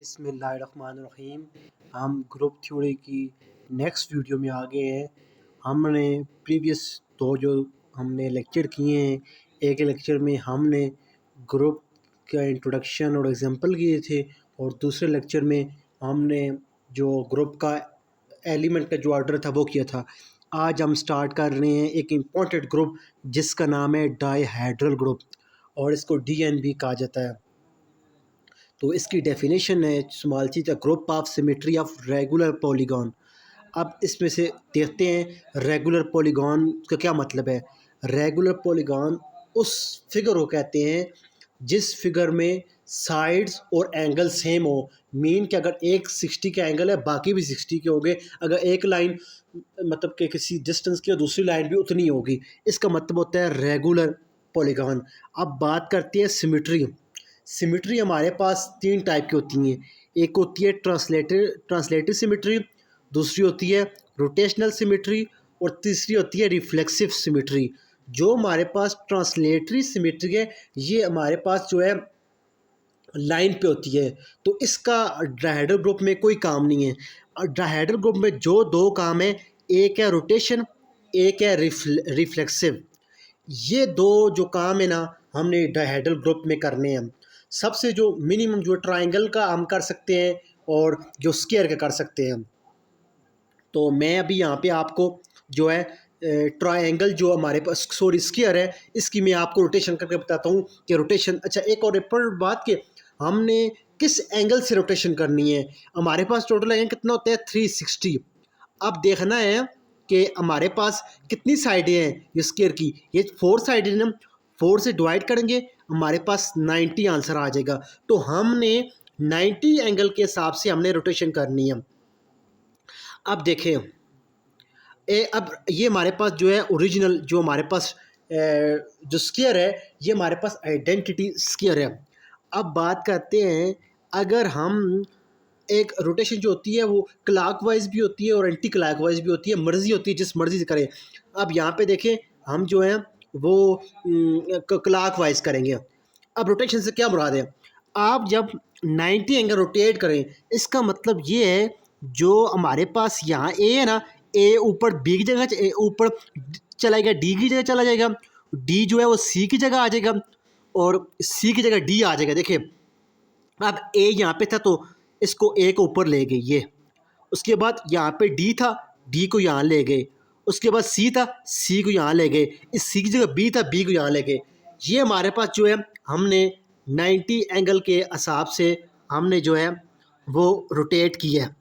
बिस्मिल्लाहिर्रहमानिर्रहीम। हम group theory की नेक्स्ट वीडियो में आ गए हैं। हमने प्रीवियस जो हमने लेक्चर किए हैं, एक लेक्चर में हमने ग्रुप का इंट्रोडक्शन और एग्जांपल किए थे, और दूसरे लेक्चर में हमने जो ग्रुप का एलिमेंट का जो ऑर्डर था वो किया था। आज हम स्टार्ट कर रहे हैं एक इम्पॉर्टेंट ग्रुप जिसका नाम है डाईहेड्रल ग्रुप, और इसको डीएन भी कहा जाता है। तो इसकी डेफिनेशन है small c, the group of symmetry of regular polygon. अब इसमें से देखते हैं रेगुलर पॉलीगॉन का क्या मतलब है। रेगुलर पॉलीगॉन उस फिगर को कहते हैं जिस फिगर में साइड्स और एंगल सेम हो। मीन कि अगर एक 60 का एंगल है, बाकी भी 60 के होंगे। अगर एक लाइन मतलब कि किसी डिस्टेंस की और दूसरी लाइन भी उतनी होगी, इसका मतलब होता है रेगुलर पॉलीगॉन। अब बात करते हैं सिमेट्री। सिमेट्री हमारे पास तीन टाइप की होती हैं। एक होती है ट्रांसलेटिव सिमेट्री, दूसरी होती है रोटेशनल सिमेट्री, और तीसरी होती है रिफ्लेक्सिव सिमेट्री। जो हमारे पास ट्रांसलेटरी सिमेट्री है, ये हमारे पास जो है लाइन पे होती है। तो इसका डायहेड्रल ग्रुप में कोई काम नहीं है। और डायहेड्रल ग्रुप में जो दो काम है, एक है रोटेशन, एक है रिफ्लेक्सिव। ये दो जो काम है ना, हमने डायहेड्रल ग्रुप में करने हैं। सबसे जो मिनिमम जो ट्रायंगल का हम कर सकते हैं, और जो स्क्वायर का कर सकते हैं। तो मैं अभी यहाँ पे आपको जो है ट्रायंगल जो हमारे पास स्क्वायर है, इसकी मैं आपको रोटेशन करके बताता हूँ कि रोटेशन। अच्छा, एक और इम्पोर्टेंट बात कि हमने किस एंगल से रोटेशन करनी है। हमारे पास टोटल एंगल कितना होता है 360। अब देखना है कि हमारे पास कितनी साइडें हैं ये स्क्वायर की। ये 4 साइडें हैं, 4 से डिवाइड करेंगे हमारे पास 90 आंसर आ जाएगा। तो हमने 90 एंगल के हिसाब से हमने रोटेशन करनी है। अब देखें, अब ये हमारे पास जो है ओरिजिनल जो हमारे पास जो स्क्वायर है, ये हमारे पास आइडेंटिटी स्क्वायर है। अब बात करते हैं, अगर हम एक रोटेशन जो होती है वो क्लॉकवाइज भी होती है और एंटी क्लॉकवाइज भी होती है, मर्जी होती है जिस मर्जी से करें। अब यहाँ पे देखें, हम जो है वो क्लॉकवाइज करेंगे। अब रोटेशन से क्या मुराद है, आप जब 90 एंगल रोटेट करें, इसका मतलब ये है जो हमारे पास यहाँ ए है ना, ए ऊपर बी की जगह ऊपर चला जाएगा, डी की जगह चला जाएगा, डी जो है वो सी की जगह आ जाएगा, और सी की जगह डी आ जाएगा। देखिए, अब ए यहाँ पे था तो इसको ए को ऊपर ले गए ये। उसके बाद यहाँ पे डी था, डी को यहाँ ले गए। उसके बाद सी था, सी को यहाँ ले गए। इस सी की जगह बी था, बी को यहाँ ले गए। ये हमारे पास जो है हमने 90 एंगल के हिसाब से हमने जो है वो रोटेट किया है।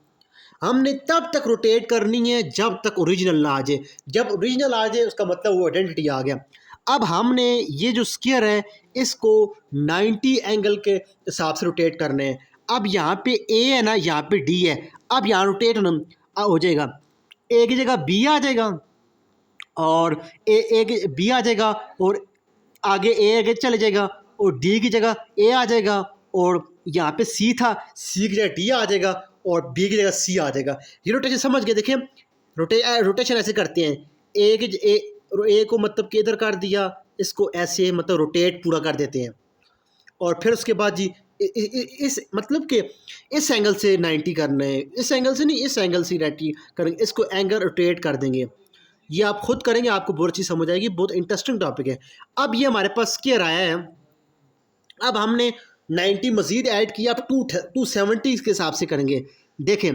हमने तब तक रोटेट करनी है जब तक ओरिजिनल ना आ जाए। जब ओरिजिनल आ जाए उसका मतलब वो आइडेंटिटी आ गया। अब हमने ये जो स्क्वायर है इसको 90 एंगल के हिसाब से रोटेट करने हैं। अब यहाँ पे ए है ना, यहाँ पे डी है। अब यहाँ रोटेट हो जाएगा, ए की जगह बी आ जाएगा, और ए की बी आ जाएगा, और आगे ए आगे चले जाएगा, और डी की जगह ए आ जाएगा, और यहाँ पे सी था, सी की जगह डी आ जाएगा, और बी की जगह सी आ जाएगा। ये रोटेशन समझ गए। देखिए, रोटेशन ऐसे करते हैं, ए को मतलब कि इधर कर दिया, इसको ऐसे मतलब रोटेट पूरा कर देते हैं। और फिर उसके बाद जी इस मतलब कि इस एंगल से 90 करना है, इस एंगल से नहीं, इस एंगल से 90 करेंगे, इसको एंगल रोटेट कर देंगे। ये आप खुद करेंगे, आपको बहुत चीज़ समझ आएगी, बहुत इंटरेस्टिंग टॉपिक है। अब ये हमारे पास स्क्वायर आया है। अब हमने 90 मज़ीद ऐड किया, अब 270 के हिसाब से करेंगे। देखें,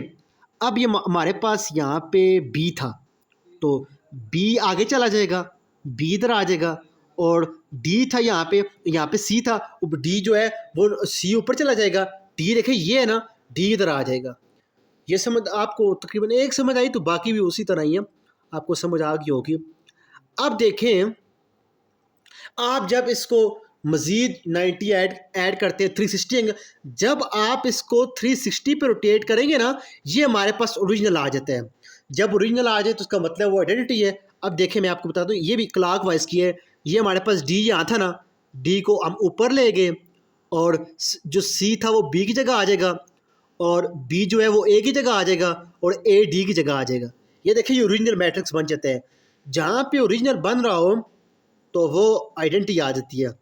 अब ये हमारे पास यहाँ पे बी था, तो बी आगे चला जाएगा, बी इधर आ जाएगा, और डी था यहाँ पे सी था, डी जो है वो सी ऊपर चला जाएगा। डी देखें ये है ना, डी इधर आ जाएगा। ये समझ आपको तकरीबन एक समझ आई, तो बाकी भी उसी तरह ही है, आपको समझ आ गई होगी। अब देखें, आप जब इसको मज़ीद 90 ऐड करते हैं 360 एंगल, जब आप इसको 360 पे रोटेट करेंगे ना, ये हमारे पास ओरिजिनल आ जाता है। जब ओरिजिनल आ जाए तो उसका मतलब वो आइडेंटिटी है। अब देखें, मैं आपको बता दूं, ये भी क्लॉक वाइज की है। ये हमारे पास डी यहाँ था ना, डी को हम ऊपर ले गए, और जो सी था वो बी की जगह आ जाएगा, और बी जो है वो ए की जगह आ जाएगा, और ए डी की जगह आ जाएगा। ये देखिए, ये ओरिजिनल मैट्रिक्स बन जाता है। जहाँ पे ओरिजिनल बन रहा हो तो वो आइडेंटिटी आ जाती है।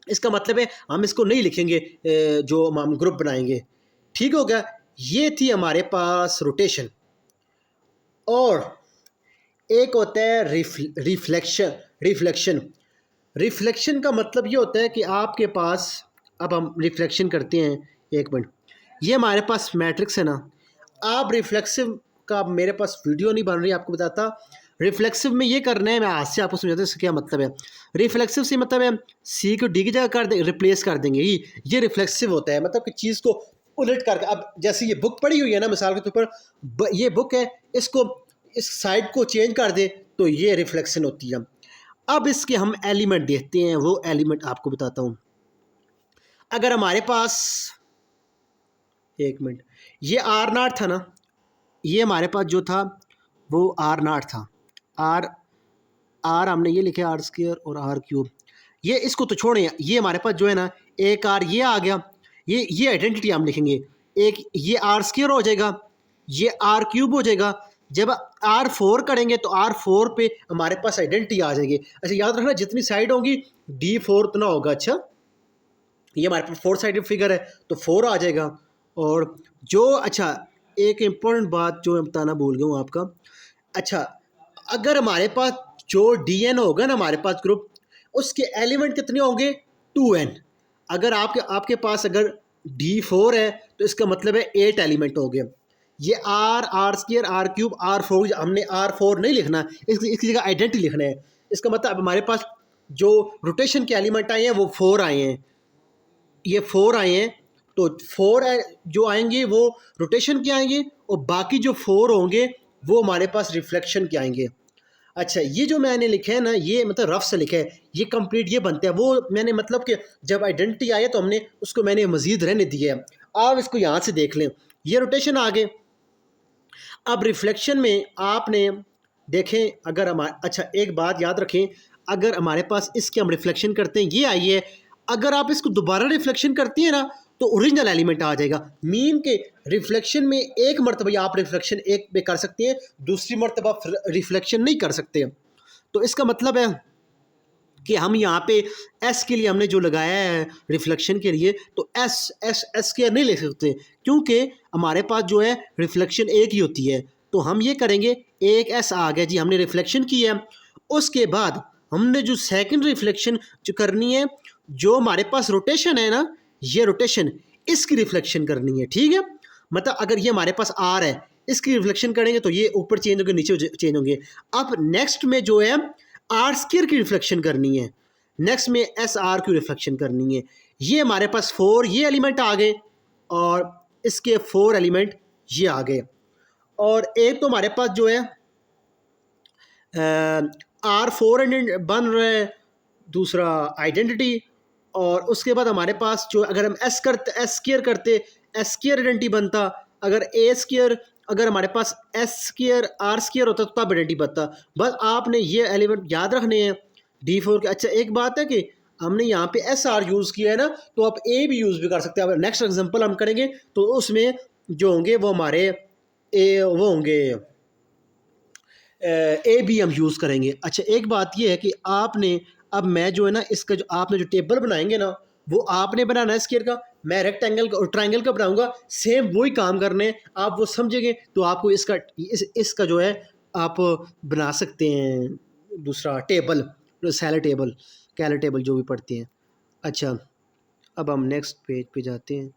इसका मतलब है हम इसको नहीं लिखेंगे जो हम ग्रुप बनाएंगे, ठीक हो गया। ये थी हमारे पास रोटेशन। और एक होता है रिफ्लेक्शन। रिफ्लेक्शन रिफ्लेक्शन का मतलब ये होता है कि आपके पास, अब हम रिफ्लेक्शन करते हैं, एक मिनट, ये हमारे पास मैट्रिक्स है ना। आप रिफ्लेक्सिव का, मेरे पास वीडियो नहीं बन रही आपको बताता। रिफ्लेक्सिव में ये करना है, मैं आज से आपको समझाता हूँ इसका क्या मतलब है। रिफ्लेक्सिव से मतलब है सी को डी की जगह कर दे, रिप्लेस कर देंगे। ये रिफ्लेक्सिव होता है, मतलब कि चीज़ को उलट करके। अब जैसे ये बुक पड़ी हुई है ना, मिसाल के तौर पर ये बुक है, इसको इस साइड को चेंज कर दे तो ये रिफ्लेक्शन होती है। अब इसके हम एलिमेंट देखते हैं, वो एलिमेंट आपको बताता हूँ। अगर हमारे पास, एक मिनट, ये आर नॉट था ना, ये हमारे पास जो था वो आर नॉट था। आर आर हमने ये लिखा आर स्क्वायर और आर क्यूब। ये इसको तो छोड़ें, ये हमारे पास जो है ना एक आर ये आ गया। ये आइडेंटिटी हम लिखेंगे, एक ये आर स्क्वायर हो जाएगा, ये आर क्यूब हो जाएगा। जब आर फोर करेंगे तो आर फोर पे हमारे पास आइडेंटिटी आ जाएगी। अच्छा याद रखना, जितनी साइड होगी डी फोर उतना होगा। अच्छा, ये हमारे पास फोर साइडेड फिगर है तो फोर आ जाएगा। और जो, अच्छा एक इम्पोर्टेंट बात जो मैं बताना भूल गया हूँ आपका। अच्छा, अगर हमारे पास जो डी एन होगा ना हमारे पास ग्रुप, उसके एलिमेंट कितने होंगे, 2n। अगर आपके आपके पास अगर डी फोर है तो इसका मतलब है 8 एलिमेंट हो गए। ये R square R cube R four, हमने आर फोर नहीं लिखना, इसकी जगह आइडेंटिटी लिखना है। इसका मतलब हमारे पास जो रोटेशन के एलिमेंट आए हैं वो 4 आए हैं, ये 4 आए हैं। तो 4 जो आएंगे वो रोटेशन के आएंगे, और बाकी जो 4 होंगे वो हमारे पास रिफ्लेक्शन के आएंगे। अच्छा, ये जो मैंने लिखा है ना, ये मतलब रफ से लिखा है, ये कंप्लीट ये बनता है। वो मैंने मतलब कि जब आइडेंटिटी आई है तो हमने उसको मैंने मज़ीद रहने दिया है। आप इसको यहाँ से देख लें, ये रोटेशन आ गए। अब रिफ्लेक्शन में आपने देखें, अगर हमारे, अच्छा एक बात याद रखें, अगर हमारे पास इसके हम रिफ्लेक्शन करते हैं, ये आई है, अगर आप इसको दोबारा रिफ्लेक्शन करती हैं ना तो ओरिजिनल एलिमेंट आ जाएगा। मीन के रिफ्लेक्शन में एक मरतबा आप रिफ्लेक्शन एक पे कर सकते हैं, दूसरी मरतबा रिफ्लेक्शन नहीं कर सकते। तो इसका मतलब है कि हम यहाँ पे एस के लिए हमने जो लगाया है रिफ्लेक्शन के लिए, तो एस एस एस के नहीं ले सकते, क्योंकि हमारे पास जो है रिफ्लेक्शन एक ही होती है। तो हम ये करेंगे, एक एस आ गया जी, हमने रिफ्लेक्शन की है। उसके बाद हमने जो सेकंड रिफ्लेक्शन जो करनी है, जो हमारे पास रोटेशन है ना, ये रोटेशन, इसकी रिफ्लेक्शन करनी है। ठीक है, मतलब अगर ये हमारे पास आर है, इसकी रिफ्लेक्शन करेंगे तो ये ऊपर चेंज होंगे, नीचे चेंज होंगे। अब नेक्स्ट में जो है आर स्क्वायर की रिफ्लेक्शन करनी है, नेक्स्ट में एस आर की रिफ्लेक्शन करनी है। ये हमारे पास 4 ये एलिमेंट आ गए, और इसके 4 एलिमेंट ये आ गए। और एक तो हमारे पास जो है आर 400 बन रहा है, दूसरा आइडेंटिटी। और उसके बाद हमारे पास जो, अगर हम एस स्क्वायर करते, एस स्क्वायर आइडेंटिटी बनता। अगर ए स्क्वायर, अगर हमारे पास एस स्क्वायर आर स्क्वायर होता तो तब आइडेंटिटी बनता। बस आपने ये एलिमेंट याद रखने हैं डी फोर के। अच्छा एक बात है कि हमने यहाँ पे एस आर यूज़ किया है ना, तो आप ए भी यूज़ भी कर सकते हैं। अब नेक्स्ट एग्जांपल हम करेंगे तो उसमें जो होंगे वो हमारे वो होंगे ए बी हम यूज़ करेंगे। अच्छा एक बात ये है कि आपने, अब मैं जो है ना इसका जो आपने जो टेबल बनाएंगे ना, वो आपने बनाना है स्क्वायर का, मैं रेक्टेंगल का और ट्रायंगल का बनाऊंगा। सेम वही काम करने, आप वो समझेंगे तो आपको इसका जो है आप बना सकते हैं दूसरा टेबल, सैलड टेबल, कैलर टेबल जो भी पढ़ते हैं। अच्छा, अब हम नेक्स्ट पेज पे जाते हैं।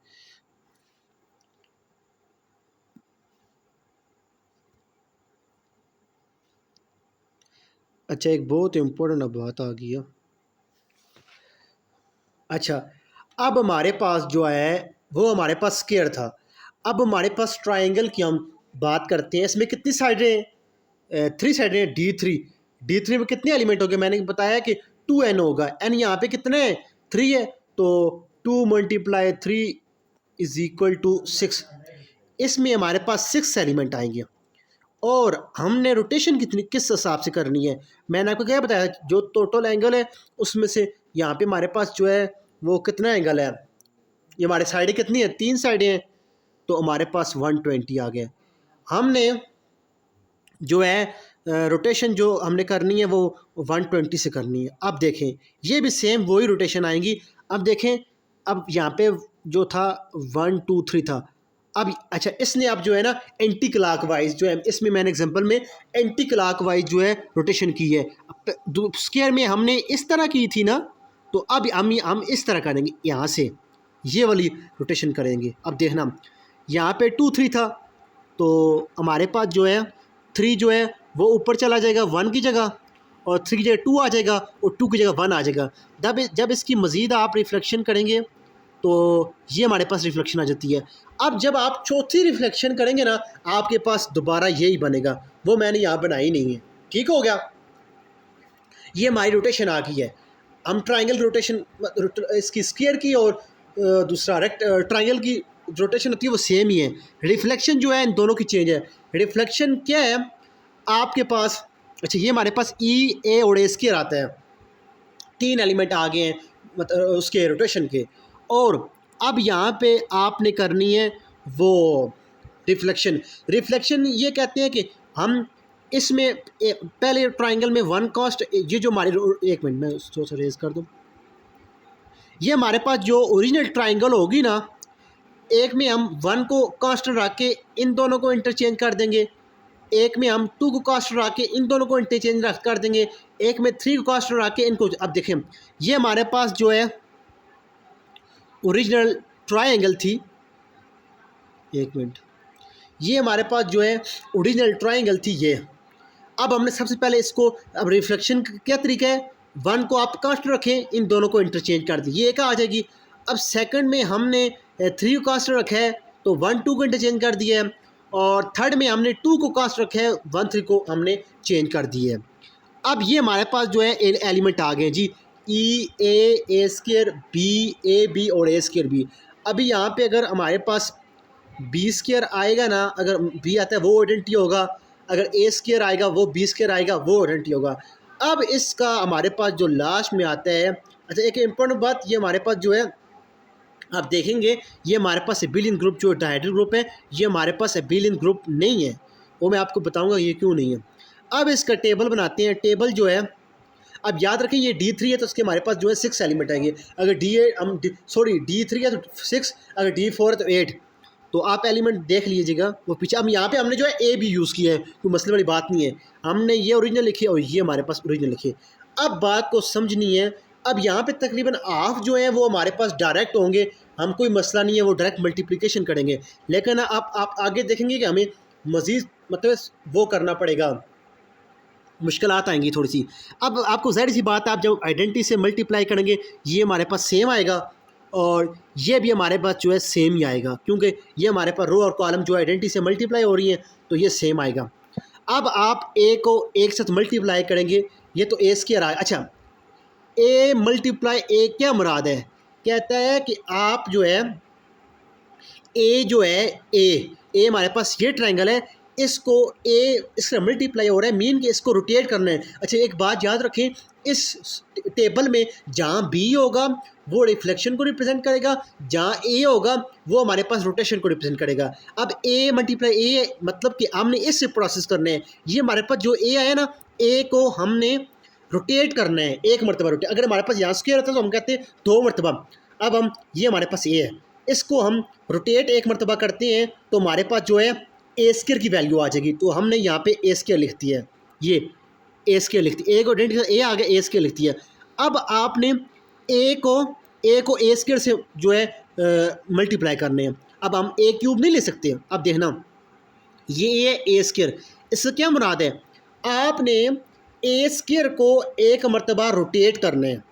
अच्छा एक बहुत इम्पोर्टेंट बात आ गई है। अच्छा, अब हमारे पास जो है वो हमारे पास स्क्वायर था। अब हमारे पास ट्रायंगल की हम बात करते हैं। इसमें कितनी साइडें हैं, 3 साइडें हैं, डी थ्री में कितने एलिमेंट हो गए, मैंने बताया कि 2n होगा। n यहाँ पे कितने हैं, 3 है, तो 2 × 3 = 6। इसमें हमारे पास 6 एलिमेंट आएंगे। और हमने रोटेशन किस हिसाब से करनी है, मैंने आपको क्या बताया, जो टोटल एंगल है उसमें से यहाँ पे हमारे पास जो है वो कितना एंगल है, ये हमारे साइडें कितनी है, 3 साइडें हैं, तो हमारे पास 120 आ गया। हमने जो है रोटेशन जो हमने करनी है वो 120 से करनी है। अब देखें ये भी सेम वही रोटेशन आएंगी। अब देखें, अब यहाँ पे जो था 1 2 3 था, अब अच्छा, इसने अब जो है ना एंटी क्लॉकवाइज जो है, इसमें मैंने एग्जांपल में एंटी क्लॉकवाइज जो है रोटेशन की है। स्क्वायर में हमने इस तरह की थी ना, तो अब हम इस तरह करेंगे, यहाँ से ये वाली रोटेशन करेंगे। अब देखना, यहाँ पे 2 3 था, तो हमारे पास जो है 3 जो है वो ऊपर चला जाएगा 1 की जगह, और 3 की जगह 2 आ जाएगा, और 2 की जगह 1 आ जाएगा। जब इसकी मज़ीद आप रिफ्लेक्शन करेंगे तो ये हमारे पास रिफ्लेक्शन आ जाती है। अब जब आप चौथी रिफ्लेक्शन करेंगे ना, आपके पास दोबारा यही बनेगा, वो मैंने यहाँ बनाई नहीं है। ठीक हो गया, ये हमारी रोटेशन आ गई है। हम ट्राइंगल रोटेशन, इसकी स्क्वायर की और दूसरा ट्राइंगल की रोटेशन होती है वो सेम ही है। रिफ्लेक्शन जो है इन दोनों की चेंज है। रिफ्लेक्शन क्या है आपके पास, अच्छा ये हमारे पास ई ए और ए स्क्वायर आता है, 3 एलिमेंट आ गए हैं मतलब उसके रोटेशन के। और अब यहाँ पे आपने करनी है वो रिफ्लेक्शन। रिफ्लेक्शन ये कहते हैं कि हम इसमें पहले ट्राइंगल में 1 कॉस्ट, ये जो हमारी, एक मिनट मैं उसको रेज कर दूँ, ये हमारे पास जो ओरिजिनल ट्राइंगल होगी ना, एक में हम 1 को कांस्टेंट रख के इन दोनों को इंटरचेंज कर देंगे, एक में हम 2 को कांस्टेंट रख के इन दोनों को इंटरचेंज कर देंगे, एक में 3 को कांस्टेंट रख के इनको। अब देखें, ये हमारे पास जो है ओरिजिनल ट्रायंगल थी, एक मिनट, ये हमारे पास जो है ओरिजिनल ट्रायंगल थी ये। अब हमने सबसे पहले इसको, अब रिफ्लेक्शन का क्या तरीका है, 1 को आप कांस्टेंट रखें, इन दोनों को इंटरचेंज कर दिए, ये एक आ जाएगी। अब सेकंड में हमने 3 को कांस्टेंट रखा है, तो 1 2 को इंटरचेंज कर दिया है, और थर्ड में हमने 2 को कांस्टेंट रखा है, 1 3 को हमने चेंज कर दिया है। अब ये हमारे पास जो है एलिमेंट आ गए जी, ई ए स्क्वायर बी, ए बी और ए स्क्वायर बी। अभी यहाँ पे अगर हमारे पास बी स्क्वायर आएगा ना, अगर बी आता है वो आइडेंटिटी होगा, अगर ए स्क्वायर आएगा वो बी स्क्वायर आएगा वो आइडेंटिटी होगा। अब इसका हमारे पास जो लास्ट में आता है, अच्छा एक इम्पोर्टेंट बात, ये हमारे पास जो है आप देखेंगे, ये हमारे पास एबिलियन ग्रुप जो डायहेड्रल ग्रुप है, ये हमारे पास एबिलियन ग्रुप नहीं है, वो मैं आपको बताऊंगा ये क्यों नहीं है। अब इसका टेबल बनाते हैं। टेबल जो है, अब याद रखें ये D3 है तो उसके हमारे पास जो है 6 एलिमेंट आएंगे। अगर D3 है तो 6, अगर D4 है तो 8। तो आप एलिमेंट देख लीजिएगा वो पीछे। अब यहाँ पे हमने जो है ए भी यूज़ किया है, कोई मसले वाली बात नहीं है, हमने ये ओरिजिनल लिखी है और ये हमारे पास ओरिजिनल लिखी है। अब बात को समझनी है, अब यहाँ पे तकरीबन हाफ जो है वो हमारे पास डायरेक्ट होंगे, हम कोई मसला नहीं है, वो डायरेक्ट मल्टीप्लिकेशन करेंगे। लेकिन आप आगे देखेंगे कि हमें मज़ीद मतलब वो करना पड़ेगा, मुश्किलात आएंगी थोड़ी सी। अब आपको ज़ाहिर सी बात है, आप जब आइडेंटिटी से मल्टीप्लाई करेंगे ये हमारे पास सेम आएगा, और ये भी हमारे पास जो है सेम ही आएगा, क्योंकि ये हमारे पास रो और कॉलम जो आइडेंटिटी से मल्टीप्लाई हो रही हैं तो ये सेम आएगा। अब आप ए को एक साथ मल्टीप्लाई करेंगे, ये तो ए स्क्वायर आएगा। अच्छा, ए मल्टीप्लाई ए क्या मुराद है, कहता है कि आप जो है ए जो है ए हमारे पास ये ट्रायंगल है, इसको इसका मल्टीप्लाई हो रहा है, मीन कि इसको रोटेट करना है। अच्छा एक बात याद रखें, इस टेबल में जहाँ बी होगा वो रिफ्लेक्शन को रिप्रेजेंट करेगा, जहाँ ए होगा वो हमारे पास रोटेशन को रिप्रेजेंट करेगा। अब ए मल्टीप्लाई ए मतलब कि हमने इससे प्रोसेस करना है। ये हमारे पास जो ए आया ना, ए को हमने रोटेट करना है, एक मरतबा रोटेट। अगर हमारे पास यहाँ स्क्वायर होता है तो हम कहते हैं 2 मरतबा। अब हम ये हमारे पास ए है, इसको हम रोटेट एक मरतबा करते हैं तो हमारे पास जो है ए स्क्वायर की वैल्यू आ जाएगी। तो हमने यहाँ पे ए स्क्वायर लिख दिया है, ये ए स्क्वायर लिखती है, ए को ए आ गया, ए स्क्वायर लिखती है। अब आपने ए को ए स्क्वायर से जो है मल्टीप्लाई करने हैं। अब हम ए क्यूब नहीं ले सकते। अब देखना, ये ए स्क्वायर, इससे क्या मुराद है, आपने ए स्क्वायर को एक मरतबा रोटेट करना है।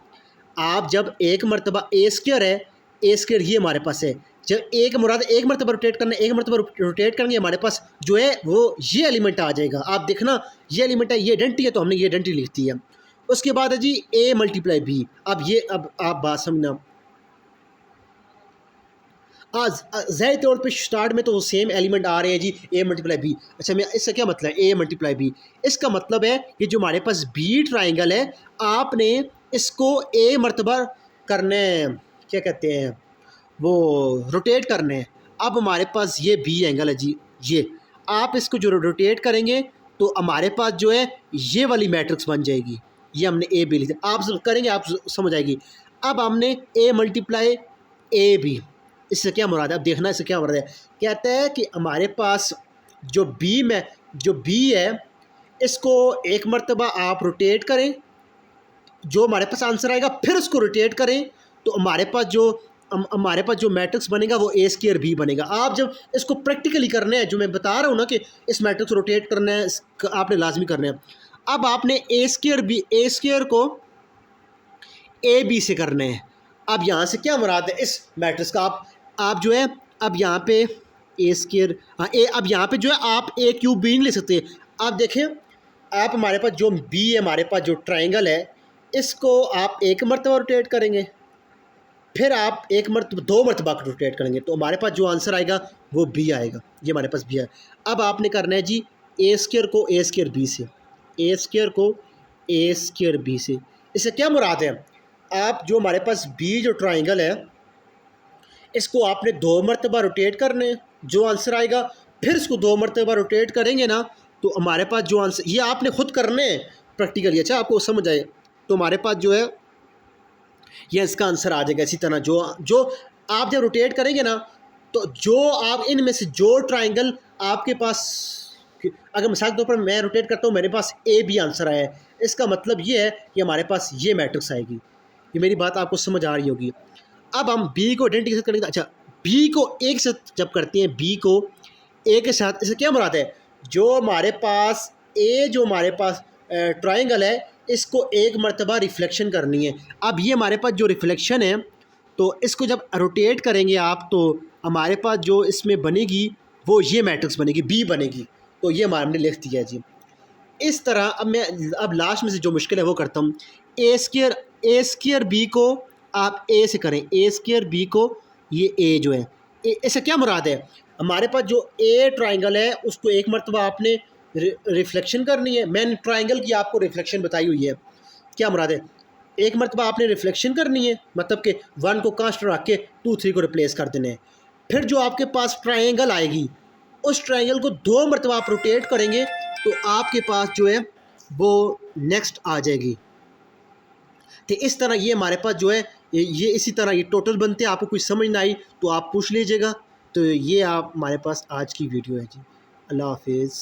आप जब एक मरतबा ए स्क्वायर है, ए स्क्वायर ये हमारे पास है, जब एक मुराद एक मरतबा रोटेट करना है, एक मरतबा रोटेट करेंगे हमारे पास जो है वो ये एलिमेंट आ जाएगा। आप देखना ये एलिमेंट है, ये आइडेंटिटी है तो हमने ये आइडेंटिटी लिख दी है। उसके बाद है जी ए मल्टीप्लाई बी। अब आप बात समझना, आज ज़ाहिर तौर पे स्टार्ट में तो वो सेम एलिमेंट आ रहे हैं जी, ए मल्टीप्लाई बी। अच्छा मैं इसका क्या मतलब है ए मल्टीप्लाई बी, इसका मतलब है ये जो हमारे पास बी ट्राइंगल है, आपने इसको ए मरतबा करने, क्या कहते हैं वो, रोटेट करने हैं। अब हमारे पास ये बी एंगल है जी, ये आप इसको जो रोटेट करेंगे तो हमारे पास जो है ये वाली मैट्रिक्स बन जाएगी। ये हमने ए बी लिखा, आप करेंगे आप समझ आएगी। अब हमने ए मल्टीप्लाई ए बी, इससे क्या मुराद है, अब देखना इससे क्या मुराद है। कहता है कि हमारे पास जो बी है इसको एक मरतबा आप रोटेट करें, जो हमारे पास आंसर आएगा फिर उसको रोटेट करें, तो हमारे पास जो मैट्रिक्स बनेगा वो ए स्क्वायर बी बनेगा। आप जब इसको प्रैक्टिकली करना है, जो मैं बता रहा हूँ ना कि इस मैट्रिक्स को रोटेट करना है, आपने लाजमी करना है। अब आपने ए स्क्वायर को ए बी से करना है। अब यहाँ से क्या मुराद है, इस मैट्रिक्स का आप जो है अब यहाँ पे ए स्क्वायर, हाँ ए, अब यहाँ पे जो है आप ए क्यूब बी नहीं ले सकते। आप देखें, आप हमारे पास जो बी है, हमारे पास जो ट्राइंगल है, इसको आप एक मरतबा रोटेट करेंगे, फिर आप एक मरतबा दो मरतबा रोटेट करेंगे, तो हमारे पास जो आंसर आएगा वो बी आएगा। ये हमारे पास बी है। अब आपने करना है जी ए स्क्वायर को ए स्क्वायर बी से, ए स्क्वायर को ए स्क्वायर बी से। इससे क्या मुराद है, आप जो हमारे पास बी जो ट्राइंगल है इसको आपने दो मरतबा रोटेट करने हैं, जो आंसर आएगा फिर इसको दो मरतबा रोटेट करेंगे ना, तो हमारे पास जो आंसर, ये आपने खुद करने हैं प्रैक्टिकली, अच्छा आपको समझ आए, तो हमारे पास जो है ये इसका आंसर आ जाएगा। इसी तरह जो आप जब रोटेट करेंगे ना, तो जो आप इनमें से जो ट्राइंगल आपके पास, अगर मिसाल के तौर पर मैं रोटेट करता हूँ, मेरे पास ए बी आंसर आया है, इसका मतलब ये है कि हमारे पास ये मैट्रिक्स आएगी। ये मेरी बात आपको समझ आ रही होगी। अब हम बी को आइडेंटिटी के साथ करेंगे। अच्छा, बी को एक साथ जब करते हैं, बी को ए के साथ, इससे क्या मुराद है, जो हमारे पास ट्राइंगल है इसको एक मरतबा रिफ्लेक्शन करनी है। अब ये हमारे पास जो रिफ्लेक्शन है, तो इसको जब रोटेट करेंगे आप, तो हमारे पास जो इसमें बनेगी वो ये मैट्रिक्स बनेगी, बी बनेगी। तो ये हमने लिख दिया जी। इस तरह अब लास्ट में से जो मुश्किल है वो करता हूँ। ए स्क्वायर बी को आप ए से करें, ए स्क्वायर बी को, ये ए जो है, इससे क्या मुराद है, हमारे पास जो ए ट्राइंगल है उसको एक मरतबा आपने रिफ्लेक्शन करनी है। मैंने ट्राइंगल की आपको रिफ्लेक्शन बताई हुई है, क्या मुराद है, एक मरतबा आपने रिफ्लेक्शन करनी है, मतलब कि 1 को कांस्टेंट रख के 2 3 को रिप्लेस कर देना है। फिर जो आपके पास ट्राइंगल आएगी, उस ट्राइंगल को दो मरतबा आप रोटेट करेंगे, तो आपके पास जो है वो नेक्स्ट आ जाएगी। तो इस तरह ये हमारे पास जो है ये इसी तरह ये टोटल बनते हैं। आपको कुछ समझ ना आई तो आप पूछ लीजिएगा। तो ये आप हमारे पास आज की वीडियो है जी। अल्लाह हाफिज़।